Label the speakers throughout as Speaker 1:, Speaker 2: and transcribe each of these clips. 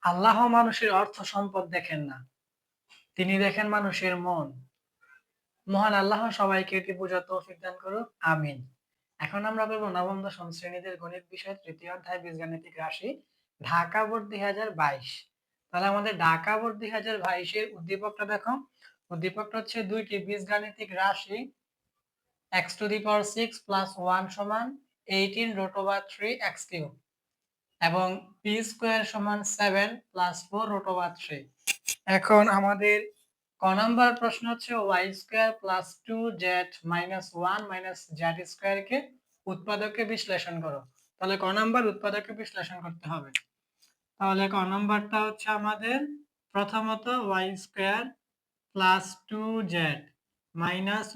Speaker 1: আল্লাহ মানুষের অর্থ সম্পদ দেখেন না, তিনি দেখেন মানুষের মন। মহান আল্লাহ সবাইকে এটি বোঝার তৌফিক দান করুক, আমিন। এখন আমরা করব নবম দশম শ্রেণীদের গণিত বিষয় তৃতীয় অধ্যায় বীজগাণিতিক রাশি, ঢাকা বোর্ড 2022। তাহলে আমাদের ঢাকা বোর্ড 2022 এর উদ্দীপকটা দেখো। উদ্দীপকটা হচ্ছে দুইটি বীজগাণিতিক রাশি x⁻⁶ + 1 = 18 √3x³ এবং p² = 7 + 4 √3। এখন আমাদের ক নাম্বার প্রশ্ন হচ্ছে y² + 2z - 1 - z² কে উৎপাদকে বিশ্লেষণ করো। তাহলে ক নাম্বার উৎপাদকে বিশ্লেষণ করতে হবে। তাহলে ক নাম্বারটা হচ্ছে আমাদের প্রথমত y² + 2z - 1 -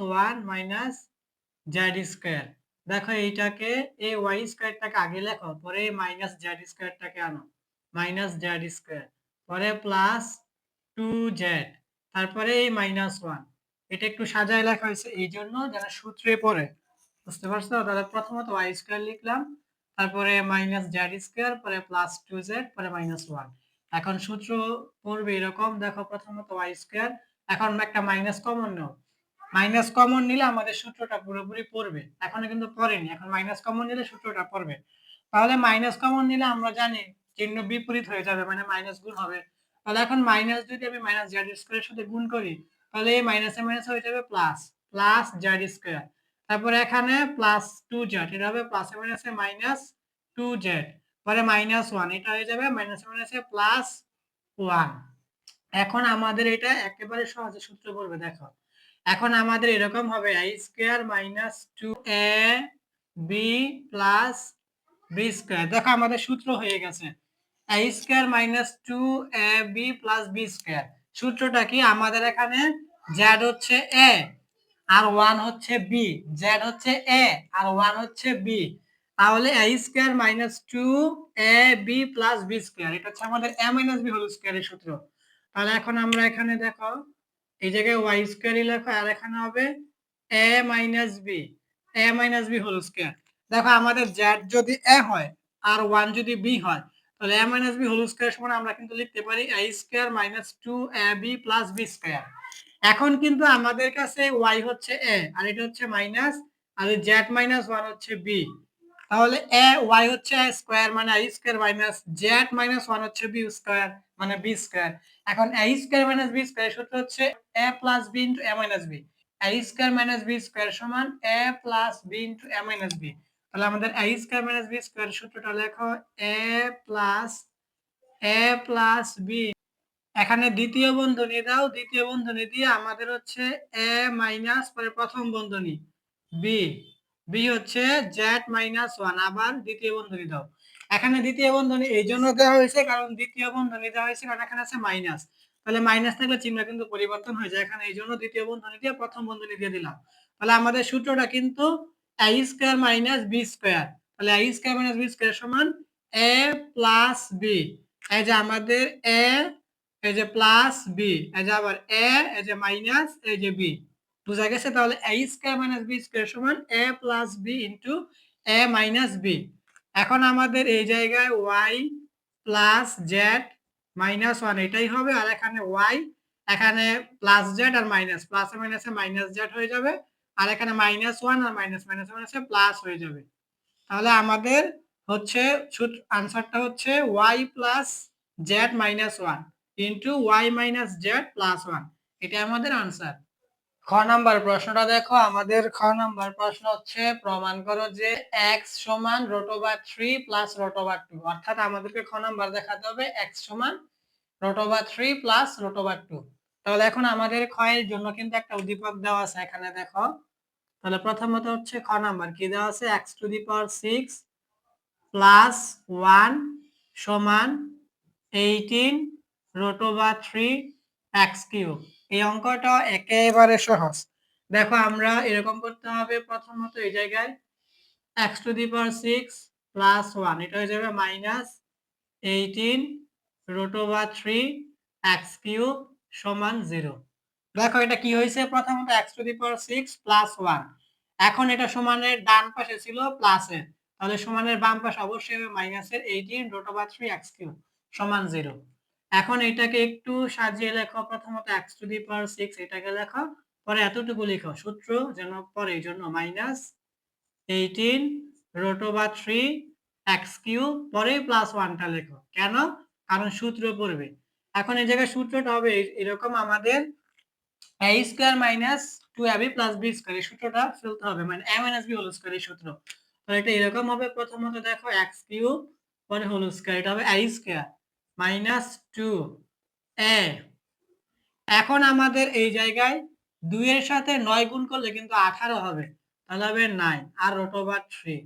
Speaker 1: z²। দেখো এইটাকে এই y² আগে লেখো, পরে -z² আনো, -z², পরে +2z, তারপরে এই -1। এটা একটু সাজায় লেখা হয়েছে এই জন্য যেন সূত্রে পড়ে, বুঝতে পারছো? তাহলে প্রথমত y² লিখলাম, তারপরে -z², পরে +2z, পরে -1। এখন সূত্র পড়বে এরকম, দেখো প্রথমত y², এখন একটা মাইনাস কমন নাও। মাইনাস কমন নিলে আমাদের সূত্রটা পুরোপুরি পড়বে, এখনো কিন্তু পড়েনি, এখন মাইনাস কমন নিলে সূত্রটা পড়বে। তাহলে মাইনাস কমন নিলে আমরা জানি চিহ্ন বিপরীত হয়ে যাবে, মানে মাইনাস গুণ হবে। তাহলে এখন মাইনাস যদি আমি -z² এর সাথে গুণ করি, তাহলে এই মাইনাসে মাইনাস হয়ে যাবে প্লাস, +z²। তারপরে এখানে +2z, এটা হবে প্লাসে মাইনাসে -2z, পরে -1, এটা হয়ে যাবে মাইনাসে মাইনাসে +1। এখন আমাদের এটা একেবারে সহজে সূত্র পড়বে, দেখো। এখন আমাদের এরকম হবে i² - 2ab + b²। দেখো আমাদের সূত্র হয়ে গেছে i² - 2ab + b²। সূত্রটা কি? আমাদের এখানে z হচ্ছে a আর 1 হচ্ছে b, z হচ্ছে a আর 1 হচ্ছে b। তাহলে i² - 2ab + b², এটা হচ্ছে আমাদের a - b হোল স্কয়ারের সূত্র। তাহলে এখন আমরা এখানে দেখো এই জায়গায় y² লেখো, আর এখানে হবে a - b, a - b whole square. দেখো আমাদের z যদি a হয় আর 1 যদি b হয়, তাহলে a - b হোল স্কয়ার সমান আমরা কিন্তু লিখতে পারি i² - 2ab + b²। এখন কিন্তু আমাদের কাছে y হচ্ছে a আর এটা হচ্ছে মাইনাস, আর z - 1 হচ্ছে b। তাহলে y হচ্ছে a স্কয়ার মানে i² - z - 1 হচ্ছে b স্কয়ার মানে b²। এখন a² - b² সূত্র হচ্ছে a + b * a - b। a² - b² সমান a + b * a - b। তাহলে আমাদের a² - b² সূত্রটা লেখো a + b। এখানে দ্বিতীয় বন্ধনী দাও, দ্বিতীয় বন্ধনী দিয়ে আমাদের হচ্ছে a মাইনাস, পরে প্রথম বন্ধনী b, b হচ্ছে z - 1, আবার দ্বিতীয় বন্ধনী দাও। এখানে দ্বিতীয় বন্ধনী এই জন্য দেওয়া হয়েছে কারণ দ্বিতীয় বন্ধনী দেওয়া হয়েছে কারণ এখানে আছে মাইনাস, তাহলে মাইনাস থাকলে চিহ্ন কিন্তু পরিবর্তন হয়ে যায়, এখানে এই জন্য দ্বিতীয় বন্ধনী দিয়ে প্রথম বন্ধনী দিয়ে দিলাম। তাহলে আমাদের সূত্রটা কিন্তু a² - b²। তাহলে a² - b² সমান a + b। এই যে আমাদের a, এই যে প্লাস বি, এই যে আবার এ, এই যে মাইনাস, এই যে বি, বুঝা গেছে? তাহলে a² - b² সমান a + b * a - b। এখন আমাদের এই জায়গায় y + z - 1 এটাই হবে, আর এখানে y, এখানে +z আর মাইনাস, প্লাসে মাইনাসে -z হয়ে যাবে, আর এখানে -1 আর মাইনাস মাইনাসে মাইনাসে প্লাস হয়ে যাবে। তাহলে আমাদের হচ্ছে আনসারটা হচ্ছে y + z - 1 y - z + 1, এটা আমাদের আনসার। খ নাম্বার প্রশ্নটা দেখো, আমাদের খ নাম্বার প্রশ্ন হচ্ছে প্রমাণ করো যে x সমান √3 + √2, অর্থাৎ আমাদেরকে খ নাম্বার দেখাতে হবে x সমান √3 + √2। তাহলে এখন আমাদের খ এর জন্য কিন্তু একটা উদ্দীপক দেওয়া আছে, এখানে দেখো। তাহলে প্রথমত হচ্ছে খ নাম্বার কি দেওয়া আছে, x⁶ + 1 সমান 18 √3x³। এই অঙ্কটা একেবারে সহজ। দেখো আমরা এরকম করতে হবে, প্রথমত এই জায়গায় x⁶ + 1, এটা হয়ে যাবে -18 √3x³ সমান 0। দেখো এটা কি হয়েছে, প্রথমত x⁶ + 1, এখন এটা সমানের ডান পাশে ছিল প্লাসের, তাহলে সমানের বাম পাশে অবশ্যই হবে মাইনাসের 18 √3x³ সমান 0। এখন এটাকে একটু সাজিয়ে লেখো, প্রথমত x⁶ এটাকে লেখো, পরে এতটুকু লিখো, সূত্র যেন পরে, এই জন্য -18√3 পরে +1টা লেখো। কেন? কারণ সূত্র পড়বে। এখন এই জায়গায় সূত্রটা হবে এরকম, আমাদের a² - 2ab + b² এই সূত্রটা ফেলতে হবে, মানে a - b² এই সূত্র। তো এটা এরকম হবে, প্রথমত দেখো x³ পরে হোল স্কয়ার, এটা হবে a² - 2a। এখন আমাদের এই জায়গায় 2 এর সাথে 9 গুণ করলে কিন্তু 18 হবে, তাহলে হবে 9 আর √3,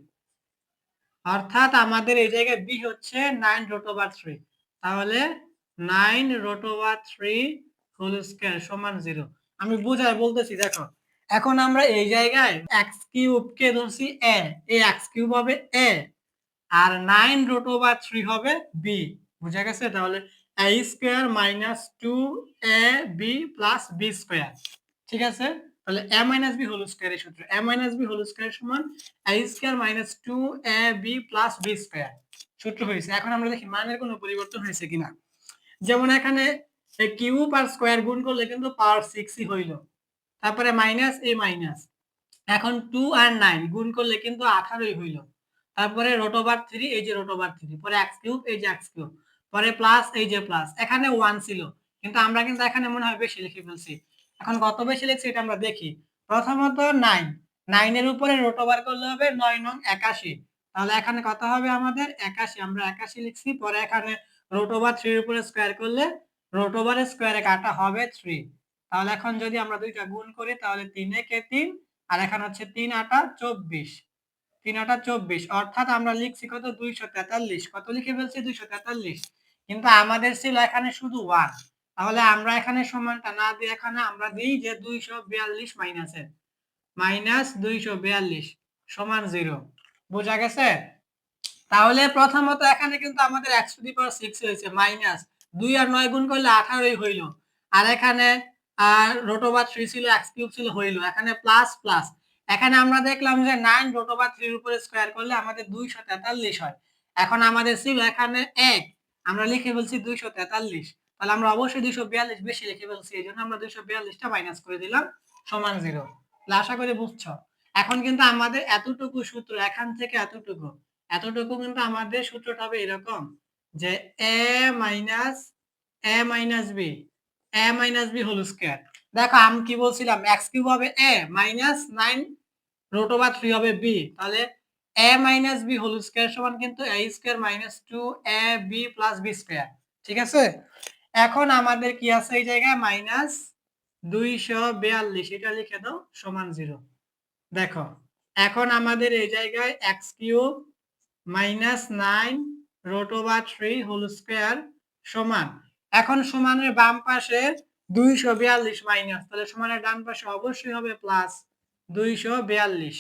Speaker 1: অর্থাৎ আমাদের এই জায়গায় b হচ্ছে 9√3, তাহলে 9√3 হোল স্কয়ার সমান 0। আমি বুঝাই বলতেছি, দেখো এখন আমরা এই জায়গায় x³ কে ধরছি a, এই x³ হবে a আর 9√3 হবে b, বুঝা গেছে? তাহলে a² - 2ab + b², ঠিক আছে? তাহলে a - b² এর সূত্র, a - b² সমান a² - 2ab + b², সূত্র হয়েছে। এখন আমরা দেখি মানের কোনো পরিবর্তন হয়েছে কিনা। যেমন এখানে কিউব আর স্কয়ার গুণ করলে কিন্তু পাওয়ার 6ই হইল, তারপরে মাইনাস এই মাইনাস, এখন 2 আর 9 গুণ করলে কিন্তু 18ই হইল, তারপরে √3, এই যে √3, পরে x³ এই যে x³, পরে প্লাস এই যে প্লাস, এখানে 1 ছিল কিন্তু আমরা কিন্তু এখানে মনে হয় বেশি লিখে ফেলছি। এখন কত বেশি লিখছি এটা আমরা দেখি। প্রথমত 9, 9 এর উপরে √ওভার করলে হবে 9 নং 81, তাহলে এখানে কত হবে আমাদের 81, আমরা 81 লিখছি। পরে এখানে √3 এর উপরে স্কয়ার করলে √এর স্কয়ারে কাটা হবে 3, তাহলে এখন যদি আমরা দুইটা গুণ করি তাহলে 3 একে 3 আর এখানে হচ্ছে 3 8 24, 3 8 24, অর্থাৎ আমরা লিখছি কত 243, কত লিখে ফেলছি 243, কিন্তু আমাদের ছিল এখানে শুধু 1, তাহলে আমরা এখানে সমানটা না দিয়ে এখানে আমরা দিই যে 242 মাইনাসের -242 সমান 0, বোঝা গেছে? তাহলে প্রথমত এখানে কিন্তু আমাদের x⁶ হয়েছে, মাইনাস 2 আর 9 গুণ করলে 18ই হইল, আর এখানে √3 ছিল, x³ ছিল, হইল, এখানে প্লাস প্লাস, এখানে আমরা দেখলাম যে 9√3 এর উপরে স্কয়ার করলে আমাদের 243 হয়। এখন আমাদের ছিল এখানে 1, আমরা লিখে ফেলছি 243, তাহলে আমরা অবশ্যই 242 বেশি লিখে ফেলছি, এই জন্য আমরা 242টা মাইনাস করে দিলাম সমান 0। আশা করি বুঝছো। এখন কিন্তু আমাদের এতটুকু সূত্র, এখান থেকে এতটুকু কিন্তু আমাদের সূত্রটা হবে এরকম যে a - b হোল স্কয়ার। দেখো আমি কি বলছিলাম, x³ হবে a মাইনাস 9√3 হবে b, তাহলে a - b হোল স্কয়ার সমান কিন্তু a² - 2ab + b², ঠিক আছে? এখন আমাদের কি আছে এই জায়গায় -242, এটা লিখে দাও সমান 0। দেখো এখন আমাদের এই জায়গায় x³ - 9√3 হোল স্কয়ার সমান, এখন সমানের বাম পাশে 242 মাইনাস, তাহলে সমানের ডান পাশে অবশ্যই হবে প্লাস 242।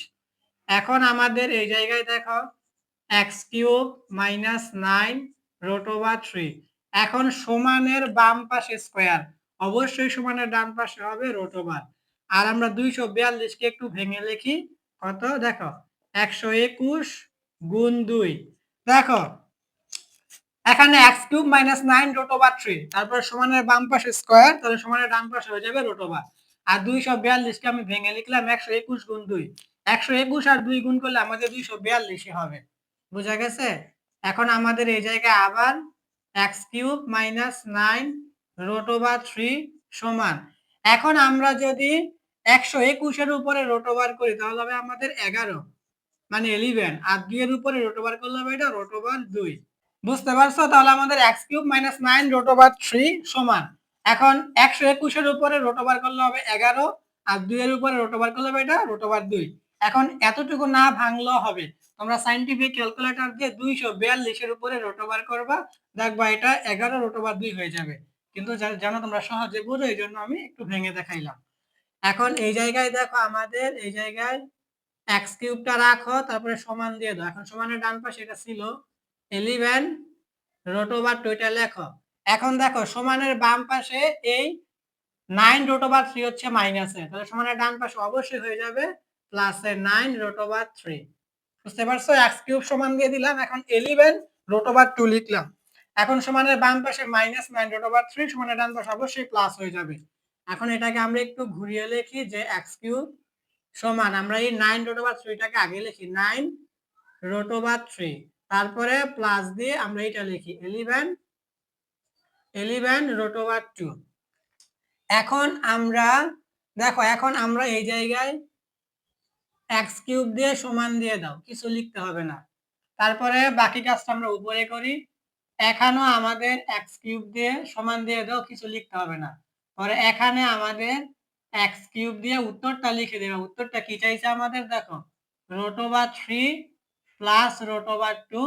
Speaker 1: এখন আমাদের এই জায়গায় দেখো x³ - 9√3, এখন সমানের বাম পাশে স্কয়ার, অবশ্যই সমানের ডান পাশে হবে √, আর আমরা 242 কে একটু ভেঙে লিখি, কত দেখো 121 গুণ 2, দেখো এখানে x³ - 9√3, তারপর সমানের বাম পাশে স্কয়ার, তাহলে সমানের ডান পাশে হয়ে যাবে √, আর 242 কে আমি ভেঙে লিখলাম 121 গুণ 2, 121 আর 2 গুণ করলে আমাদের 242 হবে, বুঝা গেছে? এখন আমাদের এই জায়গায় আবার x³ - 9√3 সমান, এখন আমরা যদি 121 এর উপরে √ওভার করি তাহলে হবে আমাদের 11, মানে 11, আর 2 এর উপরে √ওভার করলে হবে এটা √2, বুঝতে পারছো? তাহলে আমাদের x³ - 9√3 সমান, এখন 121 এর উপরে √ওভার করলে হবে 11, আর 2 এর উপরে √ওভার করলে হবে এটা √2। এখন এতটুকু না ভাঙলেও হবে, তোমরা সায়েন্টিফিক ক্যালকুলেটর দিয়ে 242 এর উপরে √ওভার করবা, দেখবা এটা 11√2 হয়ে যাবে, কিন্তু যেন তোমরা সহজে বুঝো এই জন্য আমি একটু ভেঙে দেখাইলাম। এখন এই জায়গায় দেখো আমাদের এই জায়গায় x³ রাখো, তারপরে সমান দিয়ে দাও, এখন সমানের ডান পাশে এটা ছিল 11√2, এটা লেখো। এখন দেখো সমানের বাম পাশে এই 9√3 হচ্ছে মাইনাসে, তাহলে সমানের ডান পাশে অবশ্যই হয়ে যাবে প্লাসে 9√3, বুঝতে পারছো? x³ সমান দিয়ে দিলাম, এখন 11√2 লিখলাম। এখন সমানের বাম পাশে -9√3 সমানের ডান পাশে অবশ্যই প্লাস হয়ে যাবে। এখন এটাকে আমরা একটু ঘুরিয়ে লিখি যে x³ সমান, আমরা এই 9√3টাকে আগে লিখি 9√3, তারপরে প্লাস দিয়ে আমরা এটা লিখি 11√2। এখন আমরা দেখো, এখন আমরা এই জায়গায় x³ দিয়ে সমান দিয়ে দাও, কিছু লিখতে হবে না। তারপরে বাকি কাজটা আমরা উপরে করি। এখানেও আমাদের x³ দিয়ে সমান দিয়ে দাও, কিছু লিখতে হবে না। পরে এখানে আমাদের x³ দিয়ে উত্তরটা লিখে দেবে। উত্তরটা কি চাইছে আমাদের, দেখো √3 প্লাস √2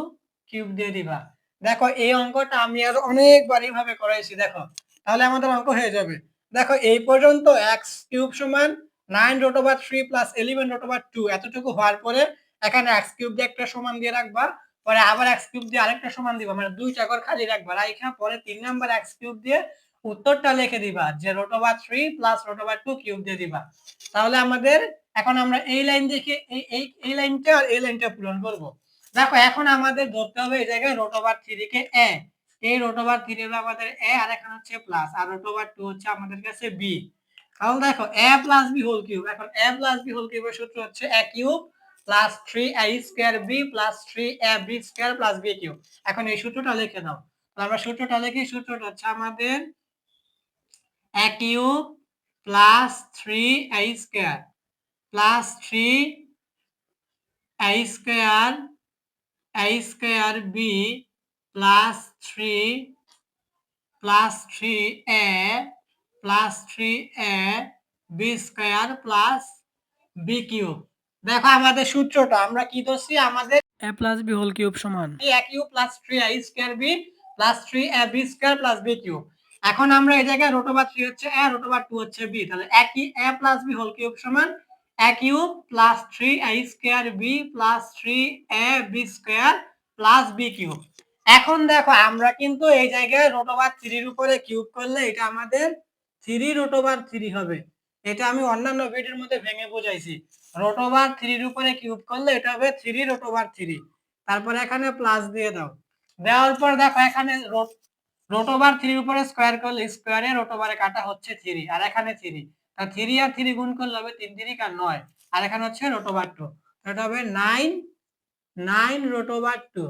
Speaker 1: কিউব দিয়ে দিবা। দেখো এই অঙ্কটা আমি আর অনেকবার এইভাবে করাইছি, দেখো তাহলে আমাদের অঙ্ক হয়ে যাবে। দেখো এই পর্যন্ত x³ সমান 9√3 প্লাস 11√2 এতটুকু হওয়ার পরে এখানে x³ দিয়ে একটা সমান দিয়ে রাখবা, পরে আবার x³ দিয়ে আরেকটা সমান দিবা, মানে দুইটা ঘর খালি রাখবা। রাইখা পরে 3 নাম্বার x³ দিয়ে উত্তরটা লিখে দিবা যে √3 প্লাস √2 কিউব দিয়ে দিবা। তাহলে আমাদের এখন আমরা এই লাইন দেখে এই লাইনটা আর এই লাইনটা পূরণ করব। দেখো এখন আমাদের ধরতে হবে এই জায়গায় √3 কে a, এই √3 হলো আমাদের a, আর এখানে হচ্ছে প্লাস, আর √2 হচ্ছে আমাদের কাছে b। তাহলে দেখো a plus b whole cube, এখন a প্লাস b হোল কিউবের সূত্র হচ্ছে a cube plus 3a square b plus 3ab square plus b cube. এখন এই সূত্রটা লিখে দাও। তাহলে আমরা সূত্রটা লিখি, সূত্রটা হচ্ছে আমাদের a cube plus 3a square plus 3a square b plus 3a plus 3a b square plus b cube. দেখো আমাদের সূত্রটা আমরা কি ধরছি, আমাদের a plus b whole cube সমান a cube plus 3a square b plus 3ab square plus b cube. এখন আমরা এই জায়গায় √3 হচ্ছে a, √2 হচ্ছে b, তাহলে একই a plus b whole cube সমান a cube plus 3a square b plus 3ab square plus b cube. এখন দেখো আমরা কিন্তু এই জায়গায় √3 এর উপরে কিউব করলে এটা আমাদের 3√3 হবে। এটা আমি অন্যান্য ভিডিওর মধ্যে ভেঙে বোঝাইছি। √3 এর উপরে কিউব করলে এটা হবে 3√3। তারপর এখানে প্লাস দিয়ে দাও। দেওয়ার পর দেখো এখানে √3 এর উপরে স্কয়ার করলে স্কয়ারে √এ কাটা হচ্ছে 3, আর এখানে 3, আর 3 আর 3 গুণ করলে হবে 3 3 আর 9, আর এখানে হচ্ছে √2, এটা হবে 9√2।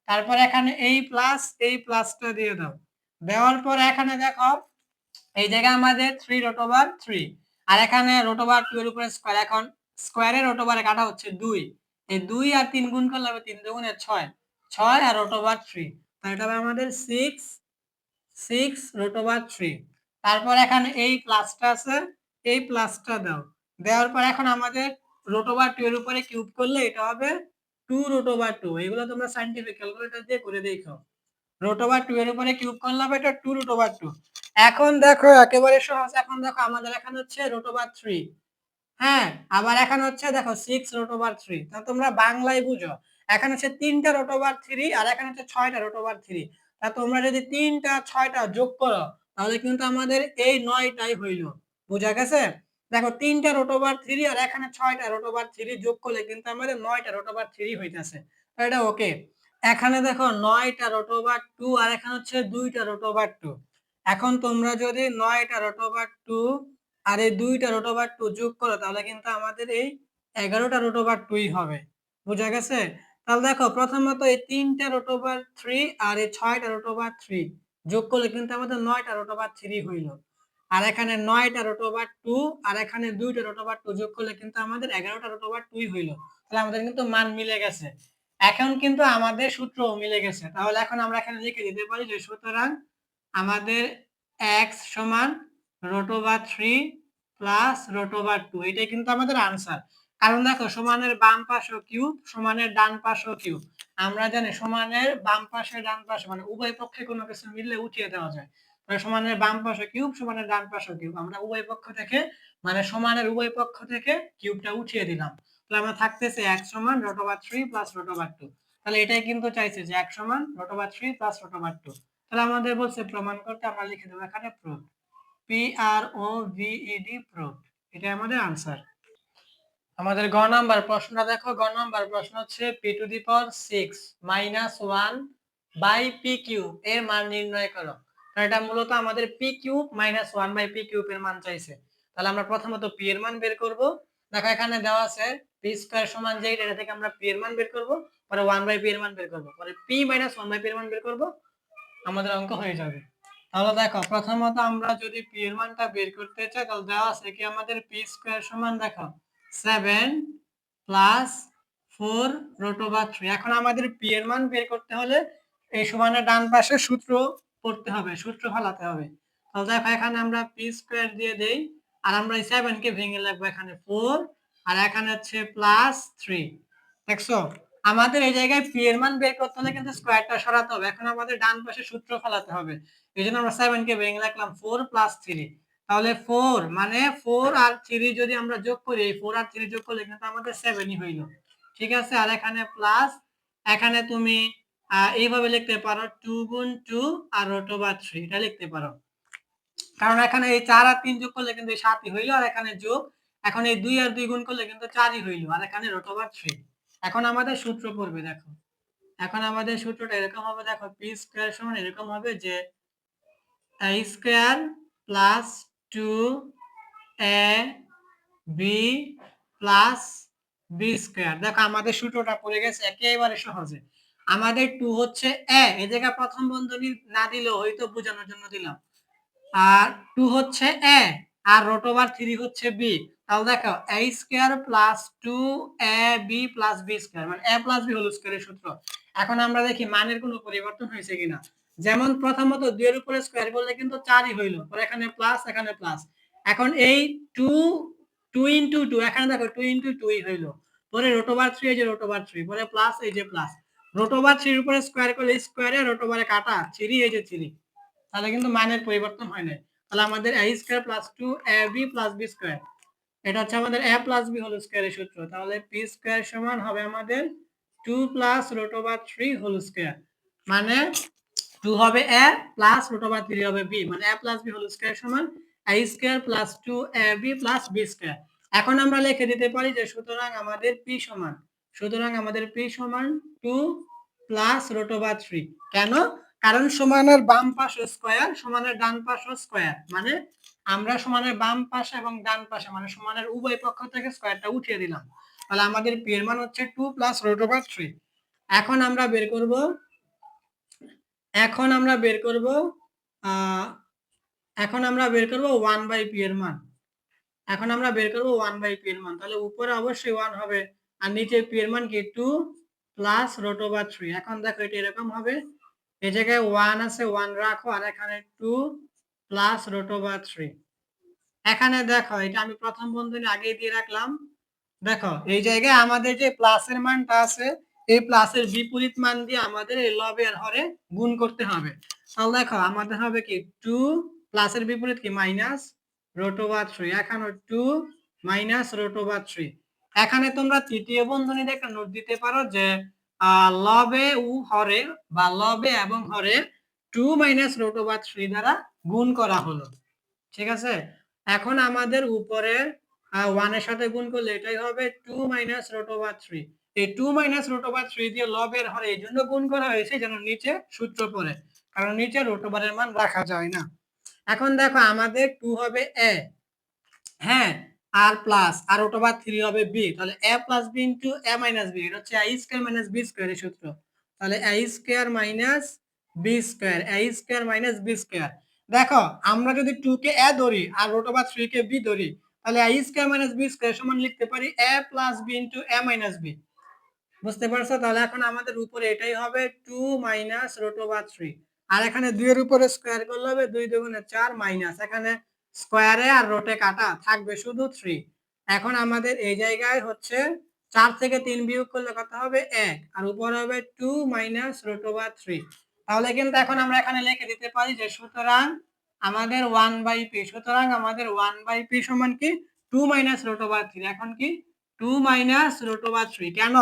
Speaker 1: তারপর এখানে এই প্লাসটা দিয়ে দাও। দেওয়ার পর এখানে দেখো এই জায়গায় আমাদের 3√3, আর এখানে √2 এর উপরে স্কয়ার, এখন স্কয়ারে √এ কাটা হচ্ছে 2, এই 2 আর 3 গুণ করলে হবে 3 2 6, 6 আর √3, তাহলে এটা হবে আমাদের 6√3। তারপর এখানে এই প্লাসটা আছে, এই প্লাসটা দাও। দেওয়ার পর এখন আমাদের √2 এর উপরে কিউব করলে এটা হবে 2√2। এগুলো তোমরা সায়েন্টিফিক ক্যালকুলেটর দিয়ে করে দেখো। √2 এর উপরে কিউব করলে হবে এটা 2√2। এখন দেখো একেবারে সহজ। এখন দেখো আমাদের এখানে হচ্ছে √3, হ্যাঁ, আবার এখানে হচ্ছে দেখো 6√3। তা তোমরা বাংলায় বুঝো, এখানে হচ্ছে 3টা √3 আর এখানে হচ্ছে 6টা √3। তা তোমরা যদি 3টা 6টা যোগ করো তাহলে কিন্তু আমাদের এই 9টাই হইল। বুঝা গেছে? দেখো 3টা √3 আর এখানে 6টা √3 যোগ করলে কিন্তু আমাদের 9টা √3 হইতাছে। এটা ওকে। এখানে দেখো 9টা √2 আর এখানে হচ্ছে 2টা √2। এখন তোমরা যদি 9টা √2 আর এই 2টা √2 যোগ করো তাহলে কিন্তু আমাদের এই 11টা √2ই হবে। বুঝা গেছে? তাহলে দেখো প্রথমত এই 3টা √3 আর এই 6টা √3 যোগ করলে কিন্তু আমাদের 9টা √3 হইল। আর এখানে 9টা √2 আর এখানে 2টা √2 যোগ করলে কিন্তু আমাদের 11টা √2ই হইল। তাহলে আমাদের কিন্তু মান মিলে গেছে। এখন কিন্তু আমাদের সূত্রও মিলে গেছে। তাহলে এখন আমরা এখানে লিখে দিতে পারি যে সুতরাং আমাদের x সমান √3 প্লাস √2, এটাই কিন্তু আমাদের আনসার। কারণ দেখো সমানের বাম পাশও কিউব, সমানের ডান পাশও কিউব। আমরা জানি সমানের বাম পাশে ডান পাশে মানে উভয় পক্ষে কোনো কিছু মিললে উঠিয়ে দেওয়া যায়। তাহলে সমানের বাম পাশে কিউব, সমানের ডান পাশে কিউব, আমরা উভয় পক্ষ থেকে মানে সমানের উভয় পক্ষ থেকে কিউবটা উঠিয়ে দিলাম। তাহলে আমরা থাকতেছে x সমান √3 প্লাস √2। তাহলে এটাই কিন্তু চাইছে যে x সমান √3 প্লাস √2। তাহলে আমাদের বলছে প্রমাণ করতে, আমরা লিখে দেবো এখানে প্রুফ, PROVED প্রুফ। এটা আমাদের আনসার। আমাদের গ নাম্বার প্রশ্নটা দেখো। গ নাম্বার প্রশ্ন হচ্ছে p⁶ - 1 - বাই পি কিউব এর মান নির্ণয় করো। এটা মূলত আমাদের p cube minus 1 by p cube এর মান চাইছে। তাহলে আমরা প্রথমত পি এর মান বের করব। দেখো এখানে দেওয়া আছে পি স্কয়ার সমান যে এটা থেকে আমরা পি এর মান বের করব, পরে 1 বাই পি এর মান বের করব, পরে পি মাইনাস 1 বাই পি এর মান বের করব, আমাদের অঙ্ক হয়ে যাবে। তাহলে দেখো প্রথমত আমরা যদি পি এর মানটা বের করতে চাই তাহলে দেওয়া আছে কি আমাদের পি স্কয়ার সমান দেখো 7 প্লাস 4 রুট ওভার 3। এখন আমাদের পি এর মান বের করতে হলে এই সমানের ডান পাশে সূত্র পড়তে হবে, সূত্র ফলাতে হবে। তাহলে দেখো এখানে আমরা পি স্কয়ার দিয়ে দেই, আর আমরা এই 7 কে ভেঙে লিখবো এখানে 4, আর এখানে হচ্ছে প্লাস 3। দেখছো আমাদের এই জায়গায় পি এর মান বের করতে হলে কিন্তু স্কয়ারটা সরাতে হবে। এখন আমাদের ডান পাশে সূত্র ফলাতে হবে। এইজন্য আমরা 7 কে ভেঙে লিখলাম 4 প্লাস 3। তাহলে 4 মানে 4 আর 3 যদি আমরা যোগ করি, এই 4 আর 3 যোগ করলে কিন্তু আমাদের 7ই হইল। ঠিক আছে, আর এখানে প্লাস, এখানে তুমি এইভাবে লিখতে পারো 2 গুণ 2 আর রুট ওভার 3 এটা লিখতে পারো। কারণ এখানে এই 4 আর 3 যোগ করলে কিন্তু 7ই হইল, আর এখানে যোগ, এখন এই 2 আর 2 গুণ করলে কিন্তু 4ই হইল, আর এখানে রুট ওভার 3। এখন আমাদের সূত্র পড়বে দেখো। এখন আমাদের সূত্রটা এরকম হবে দেখো, পি স্কয়ার সমান এরকম হবে যে a square plus 2a b plus b square. দেখো আমাদের সূত্রটা পড়ে গেছে একেবারে সহজে। আমাদের 2 হচ্ছে a, এই জায়গায় প্রথম বন্ধনী না দিলেও হয়তো বোঝানোর জন্য দিলাম, আর 2 হচ্ছে a, আর রুট ওভার 3 হচ্ছে b। তাহলে দেখো a square plus 2ab plus b square মানে a প্লাস b হোল স্কয়ারের সূত্র। এখন আমরা দেখি মানের কোনো পরিবর্তন হয়েছে কিনা। যেমন প্রথমত 2 এর উপরে স্কয়ার করলে কিন্তু 4ই হইল, পরে এখানে প্লাস এখানে প্লাস। এখন এই 2 ইনটু 2, এখানে দেখো 2 ইনটু 2ই হইল, পরে রুট ওভার 3 এই যে রুট ওভার 3, পরে প্লাস এই যে প্লাস, রুট ওভার 3 এর উপরে স্কয়ার করলে স্কয়ারে, রুট ওভারে কাটা 3 এই যে 3, তাহলে কিন্তু মানের পরিবর্তন হয় না। তাহলে আমাদের a square plus 2ab plus b square, এটা হচ্ছে আমাদের a প্লাস b হোল স্কয়ারের সূত্র। তাহলে p স্কয়ার সমান হবে আমাদের 2 plus root over 3 whole square, মানে 2 হবে a প্লাস রুট ওভার 3 হবে b, মানে a plus b whole square সমান a square plus 2ab plus b square. এখন আমরা লিখে দিতে পারি যে সুতরাং আমাদের p সমান, সুতরাং আমাদের p সমান 2 প্লাস রুট ওভার 3। কেন? কারণ সমানের বাম পাশ স্কয়ার, সমানের ডান পাশ স্কয়ার, মানে আমরা সমানের বাম পাশে এবং ডান পাশে মানে সমানের উভয় পক্ষ থেকে স্কয়ারটা উঠিয়ে দিলাম। তাহলে আমাদের p এর মান হচ্ছে 2 প্লাস রুট ওভার 3। এখন আমরা বের করব, এখন আমরা বের করব এখন আমরা বের করব 1 বাই p এর মান। এখন আমরা বের করব 1 বাই p এর মান। তাহলে উপরে অবশ্যই 1 হবে, আর নিচে p এর মান কি 2 প্লাস রুট ওভার 3। এখন দেখো এটা এরকম হবে, এই জায়গায় 1 আছে 1 রাখো, আর এখানে 2 প্লাস রুট ওভার 3। এখানে দেখো এটা আমি প্রথম বন্ধনী আগেই দিয়ে রাখলাম। দেখো এই জায়গায় আমাদের যে প্লাসের মানটা আছে, এই প্লাসের বিপরীত মান দিয়ে আমাদের এই লবের হরে গুণ করতে হবে। তাহলে দেখো আমাদের হবে কি 2 প্লাসের বিপরীত কি মাইনাস রুট ওভার 3, এখানে 2 মাইনাস রুট ওভার 3। এখানে তোমরা তৃতীয় বন্ধনীতে একটা নোট দিতে পারো যে লবে ও হরে বা লবে এবং হরে 2 মাইনাস রুট ওভার 3 দ্বারা গুণ করা হলো। ঠিক আছে, এখন আমাদের উপরে 1 এর সাথে গুণ করলে এটাই হবে 2 মাইনাস রুট ওভার 3। এই 2 মাইনাস রুট ওভার 3 দিয়ে লবের হরে এই জন্য গুণ করা হয়েছে যেন নিচে সূত্র পড়ে, কারণ নিচে রুট ওভারের মান রাখা যায় না। এখন দেখো আমাদের 2 হবে a, হ্যাঁ, আর প্লাস আর রুট ওভার 3 হবে b, তাহলে a plus b into a minus b, এটা হচ্ছে a স্কয়ার মাইনাস b স্কয়ারের সূত্র। তাহলে a square minus b square, a square minus b square. দেখো আমরা যদি 2 কে a ধরি আর রুট ওভার 3 কে b ধরি, তাহলে a square minus b square সমান লিখতে পারি a plus b into a minus b। বুঝতে পারছো? তাহলে এখন আমাদের উপরে এটাই হবে 2 মাইনাস রুট ওভার 3, আর এখানে 2 এর উপরে স্কয়ার করলে হবে 2 দুগুণে 4 মাইনাস, এখানে স্কয়ারে আর রোটে কাটা থাকবে শুধু 3। এখন আমাদের এই জায়গায় হচ্ছে 4 থেকে 3 বিয়োগ করলে কত হবে 1, আর উপরে হবে 2 মাইনাস রুট ওভার 3। তাহলে কিন্তু এখন আমরা এখানে লিখে দিতে পারি যে সুতরাং আমাদের 1 বাই p, সুতরাং আমাদের 1 বাই p সমান কি 2 মাইনাস রুট ওভার 3। এখন কি 2 মাইনাস রুট ওভার 3, কেন?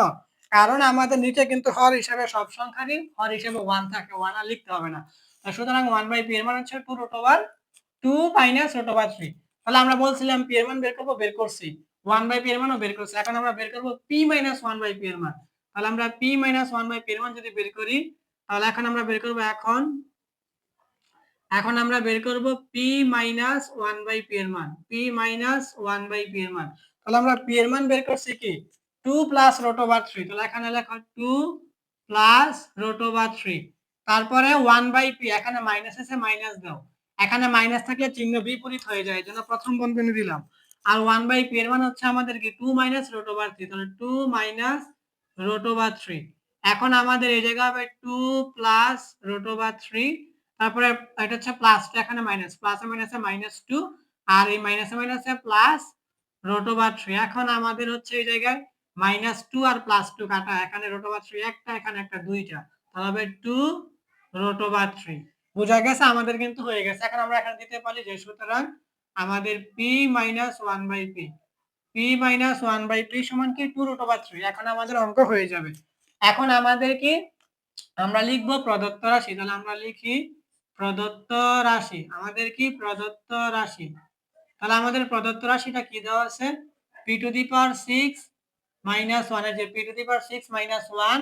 Speaker 1: কারণ আমাদের নিচে কিন্তু হর হিসাবে সব সংখ্যারই হর হিসাবে 1 থাকে, 1 আর লিখতে হবে না। সুতরাং 1 বাই p এর মান হচ্ছে 2 root over 2 minus root over 3। তাহলে আমরা বলছিলাম p এর মান বের করব, বের করছি, 1 বাই p এর মানও বের করছি। এখন আমরা বের করব p মাইনাস 1 বাই p এর মান। তাহলে আমরা p মাইনাস 1 বাই p এর মান যদি বের করি, তাহলে এখন আমরা বের করব এখন আমরা বের করব p মাইনাস 1/p এর মান, p মাইনাস 1/p এর মান। তাহলে আমরা p এর মান বের করছি কি 2 প্লাস রুট ওভার 3। তাহলে এখানে লেখো 2 প্লাস রুট ওভার 3, তারপরে 1/p, এখানে মাইনাস আছে মাইনাস দাও, এখানে মাইনাস থাকলে চিহ্ন বিপরীত হয়ে যায়, এজন্য প্রথম বন্ধনী দিলাম। আর 1/p এর মান হচ্ছে আমাদের কি 2 মাইনাস রুট ওভার 3, তাহলে 2 মাইনাস রুট ওভার 3। এখন আমাদের এই জায়গা হবে 2 প্লাস রুট ওভার 3, তারপরে এটা হচ্ছে প্লাস, এখানে মাইনাস, প্লাসে মাইনাসে -2, আর এই মাইনাসে মাইনাসে প্লাস রুট ওভার 3। এখন আমাদের হচ্ছে এই জায়গায় -2 আর +2 কাটা, এখানে রুট ওভার 3 একটা, এখানে একটা, দুইটা, তাহলে হবে 2 রুট ওভার 3। বোঝা গেছে? আমাদের কিন্তু হয়ে গেছে। এখন আমরা এখানে দিতে পারি যে সুতরাং আমাদের p - 1/p, p - 1/p সমান কি 2 রুট ওভার 3। এখন আমাদের অঙ্ক হয়ে যাবে। এখন আমাদের কি আমরা লিখব প্রদত্ত রাশি। তাহলে আমরা লিখি প্রদত্ত রাশি। আমাদের কি প্রদত্ত রাশি, তাহলে আমাদের প্রদত্ত রাশিটা কি দেওয়া আছে p to the power 6 minus 1, এর যে p to the power 6 minus 1,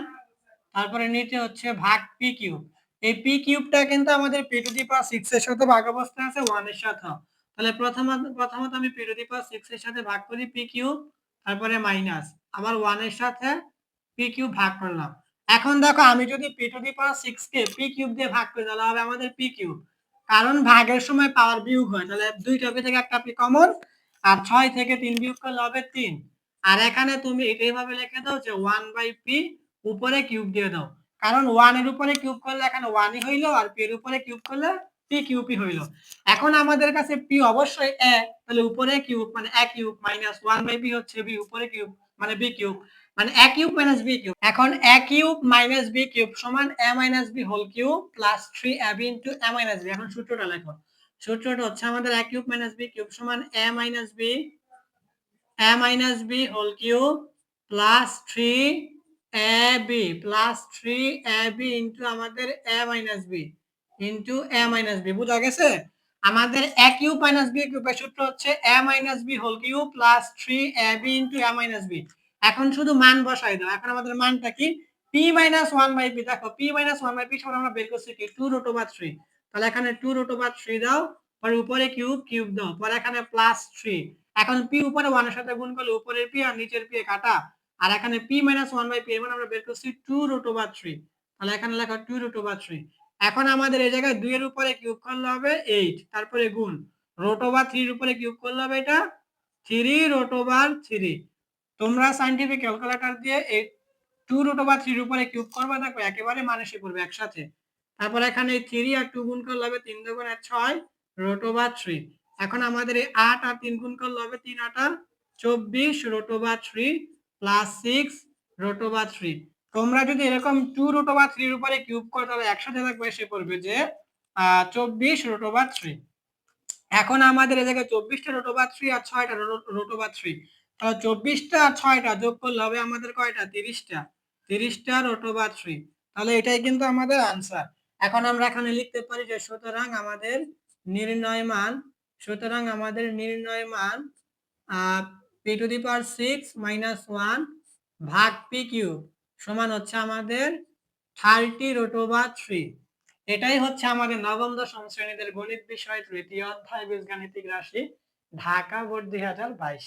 Speaker 1: তারপরে নিচে হচ্ছে ভাগ p কিউব। এই p কিউবটা কিন্তু আমাদের p টু দি পাওয়ার 6 এর সাথে ভাগ অবস্থায় আছে 1 এর সাথে। তাহলে প্রথমত আমি p টু দি পাওয়ার 6 এর সাথে ভাগ করি p কিউব, তারপরে মাইনাস আবার 1 এর সাথে p কিউব ভাগ করলাম। এখন দেখো আমি যদি p to the power 6 K p cube দিয়ে ভাগ করি তাহলে হবে আমাদের p কিউব, কারণ ভাগের সময় পাওয়ার বিয়োগ হয়, তাহলে দুইটা p থেকে একটা p কমন, আর 6 থেকে 3 বিয়োগ করলে হবে 3। আর এখানে তুমি এইভাবে লিখে দাও যে 1/p উপরে কিউব দিয়ে দাও, কারণ 1 এর উপরে কিউব করলে এখানে 1ই হইলো, আর p এর উপরে কিউব করলে p কিউবই হইলো। এখন আমাদের কাছে p অবশ্যই a, তাহলে উপরে কিউব মানে a কিউব মাইনাস 1/p হচ্ছে b, উপরে কিউব মানে b কিউব, মানে a cube minus b cube. এখন a cube minus b cube সমান a minus b whole cube plus 3ab into a minus b। এখন সূত্রটা লেখো। সূত্রটা হচ্ছে আমাদের a cube minus b cube সমান a minus b whole cube plus 3ab plus 3ab into আমাদের a minus b into a minus b। বুঝা গেছে? আমাদের a কিউব মাইনাস b কিউবের সূত্র হচ্ছে a minus b whole cube plus 3ab into a minus b। এখন শুধু মান বসাই দাও। এখন আমাদের মানটা কি p মাইনাস 1/p। দেখো p মাইনাস 1/p সমান আমরা বের করছি কি 2 রুট ওভার 3। তাহলে এখানে 2 রুট ওভার 3 দাও, পরে উপরে কিউব দাও, পরে এখানে প্লাস 3। এখন p উপরে 1 এর সাথে গুণ করলে উপরের p আর নিচের p কাটা, আর এখানে p মাইনাস 1/p এর মান আমরা বের করছি 2 রুট ওভার 3। তাহলে এখানে লেখা 2 রুট ওভার 3। এখন আমাদের এই জায়গায় 2 এর উপরে কিউব করলে হবে 8, তারপরে গুণ রুট ওভার 3 এর উপরে কিউব করলে হবে এটা 3 রুট ওভার 3। তোমরা সায়েন্টিফিক ক্যালকুলেটর দিয়ে এই 2 রুট ওভার 3 এর উপরে কিউব করবে, দেখো একেবারে মান এসে পড়বে একসাথে। তারপর এখানে 3 আর 2 গুণ করলে হবে 3 2 গুণে 6 রুট ওভার 3। এখন আমাদের এই 8 আর 3 গুণ করলে হবে 3 8 24 root over 3 plus 6 root over 3। তোমরা যদি এরকম 2 রুট ওভার 3 এর উপরে কিউব করো তাহলে একসাথে থাকবে এসে পড়বে যে 24 রুট ওভার 3। এখন আমাদের এই জায়গায় 24টা রুট ওভার 3 আর 6টা রুট ওভার 3, তাহলে 24টা আর 6টা যোগ করলে হবে আমাদের কয়টা 30টা, 30টা রুট ওভার 3। তাহলে এটাই কিন্তু আমাদের आंसर। এখন আমরা এখানে লিখতে পারি যে সুতরাং আমাদের নির্ণয় মান p to the power 6 minus 1 ভাগ p কিউব সমান হচ্ছে আমাদের 30 রুট ওভার 3। এটাই হচ্ছে আমাদের নবম দশম শ্রেণীদের গণিত বিষয় তৃতীয় অধ্যায় বীজগাণিতিক রাশি, ঢাকা বোর্ড 2022।